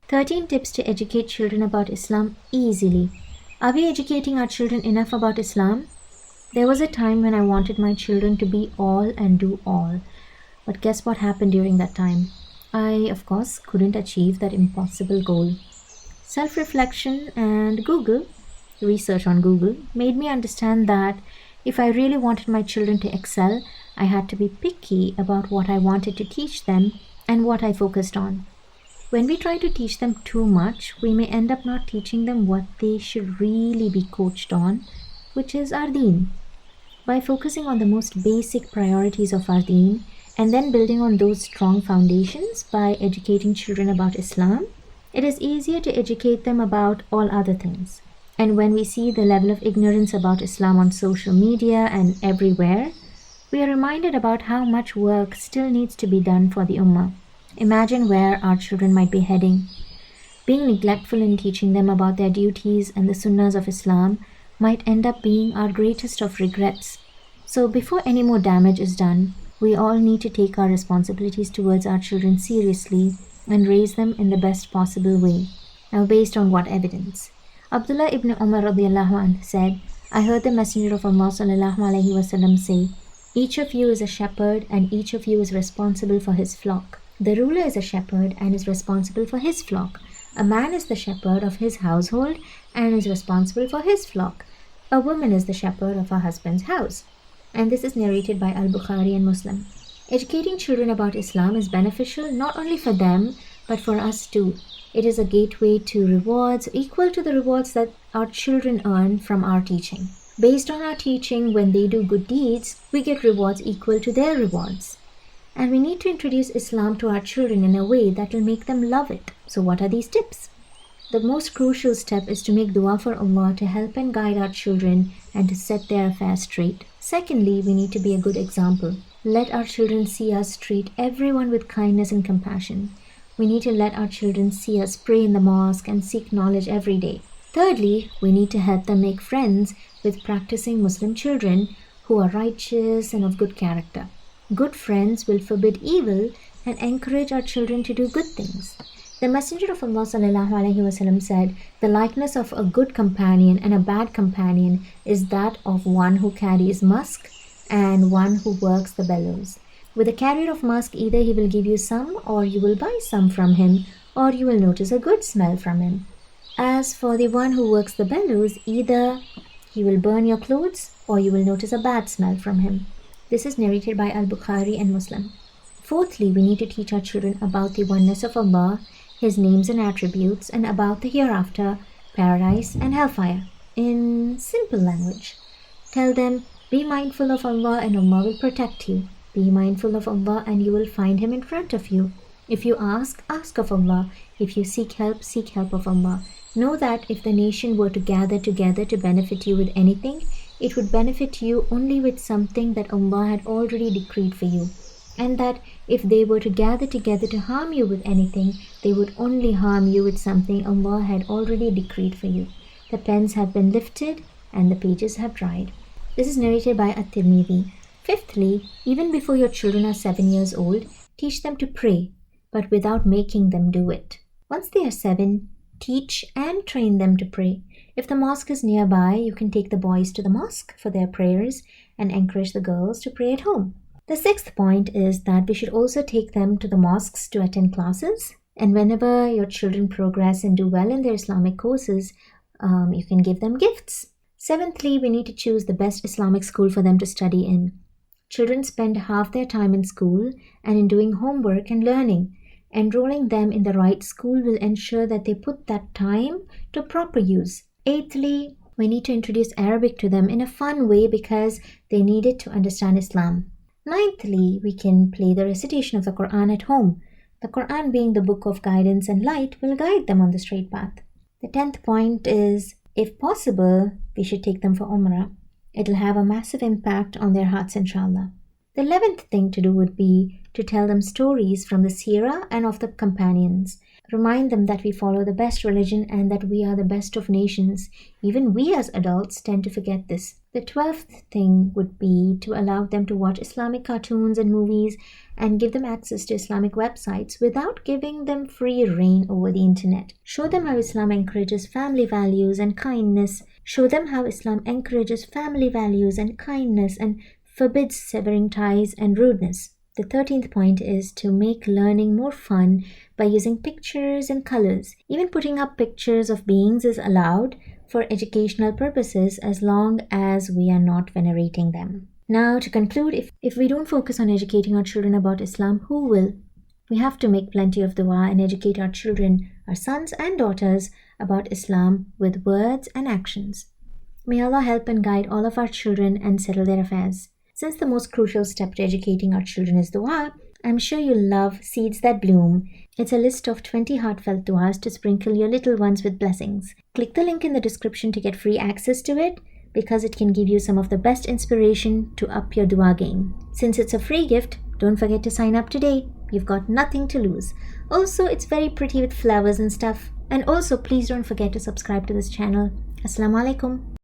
13 tips to educate children about Islam easily. Are we educating our children enough about Islam? There was a time when I wanted my children to be all and do all. But guess what happened during that time? I, of course, couldn't achieve that impossible goal. Self-reflection and research on Google, made me understand that if I really wanted my children to excel, I had to be picky about what I wanted to teach them and what I focused on. When we try to teach them too much, we may end up not teaching them what they should really be coached on, which is our deen. By focusing on the most basic priorities of our deen, and then building on those strong foundations by educating children about Islam, it is easier to educate them about all other things. And when we see the level of ignorance about Islam on social media and everywhere, we are reminded about how much work still needs to be done for the Ummah. Imagine where our children might be heading. Being neglectful in teaching them about their duties and the sunnahs of Islam might end up being our greatest of regrets. So before any more damage is done, we all need to take our responsibilities towards our children seriously and raise them in the best possible way. Now, based on what evidence? Abdullah ibn Umar radiallahu anh said, I heard the Messenger of Allah sallallahu alaihi wasallam say, each of you is a shepherd and each of you is responsible for his flock. The ruler is a shepherd and is responsible for his flock. A man is the shepherd of his household and is responsible for his flock. A woman is the shepherd of her husband's house. And this is narrated by Al-Bukhari and Muslim. Educating children about Islam is beneficial not only for them, but for us too. It is a gateway to rewards equal to the rewards that our children earn from our teaching. Based on our teaching, when they do good deeds, we get rewards equal to their rewards. And we need to introduce Islam to our children in a way that will make them love it. So what are these tips? The most crucial step is to make dua for Allah to help and guide our children and to set their affairs straight. Secondly, we need to be a good example. Let our children see us treat everyone with kindness and compassion. We need to let our children see us pray in the mosque and seek knowledge every day. Thirdly, we need to help them make friends with practicing Muslim children who are righteous and of good character. Good friends will forbid evil and encourage our children to do good things. The Messenger of Allah sallallahu alaihi wasallam said, the likeness of a good companion and a bad companion is that of one who carries musk and one who works the bellows. With a carrier of musk, either he will give you some or you will buy some from him, or you will notice a good smell from him. As for the one who works the bellows, either he will burn your clothes or you will notice a bad smell from him. This is narrated by Al-Bukhari and Muslim. Fourthly, we need to teach our children about the oneness of Allah, His names and attributes, and about the hereafter, paradise and hellfire, in simple language. Tell them, be mindful of Allah and Allah will protect you. Be mindful of Allah and you will find Him in front of you. If you ask of Allah. If you seek help of Allah. Know that if the nation were to gather together to benefit you with anything, it would benefit you only with something that Allah had already decreed for you. And that if they were to gather together to harm you with anything, they would only harm you with something Allah had already decreed for you. The pens have been lifted and the pages have dried. This is narrated by At-Tirmidhi. Fifthly, even before your children are 7 years old, teach them to pray, but without making them do it. Once they are 7, teach and train them to pray. If the mosque is nearby, you can take the boys to the mosque for their prayers and encourage the girls to pray at home. The sixth point is that we should also take them to the mosques to attend classes. And whenever your children progress and do well in their Islamic courses, you can give them gifts. Seventhly, we need to choose the best Islamic school for them to study in. Children spend half their time in school and in doing homework and learning. Enrolling them in the right school will ensure that they put that time to proper use. Eighthly, we need to introduce Arabic to them in a fun way because they need it to understand Islam. Ninthly, we can play the recitation of the Quran at home. The Quran, being the book of guidance and light, will guide them on the straight path. The 10th point is, if possible, we should take them for Umrah. It'll have a massive impact on their hearts, inshallah. The 11th thing to do would be to tell them stories from the seerah and of the companions. Remind them that we follow the best religion and that we are the best of nations. Even we as adults tend to forget this. The 12th thing would be to allow them to watch Islamic cartoons and movies and give them access to Islamic websites without giving them free reign over the internet. Show them how Islam encourages family values and kindness. Show them how Islam encourages family values and kindness and forbids severing ties and rudeness. The 13th point is to make learning more fun by using pictures and colors. Even putting up pictures of beings is allowed for educational purposes as long as we are not venerating them. Now, to conclude, if we don't focus on educating our children about Islam, who will? We have to make plenty of dua and educate our children, our sons and daughters, about Islam with words and actions. May Allah help and guide all of our children and settle their affairs. Since the most crucial step to educating our children is dua, I'm sure you'll love Seeds That Bloom. It's a list of 20 heartfelt duas to sprinkle your little ones with blessings. Click the link in the description to get free access to it because it can give you some of the best inspiration to up your dua game. Since it's a free gift, don't forget to sign up today. You've got nothing to lose. Also, it's very pretty with flowers and stuff. And also, please don't forget to subscribe to this channel. Assalamu alaikum.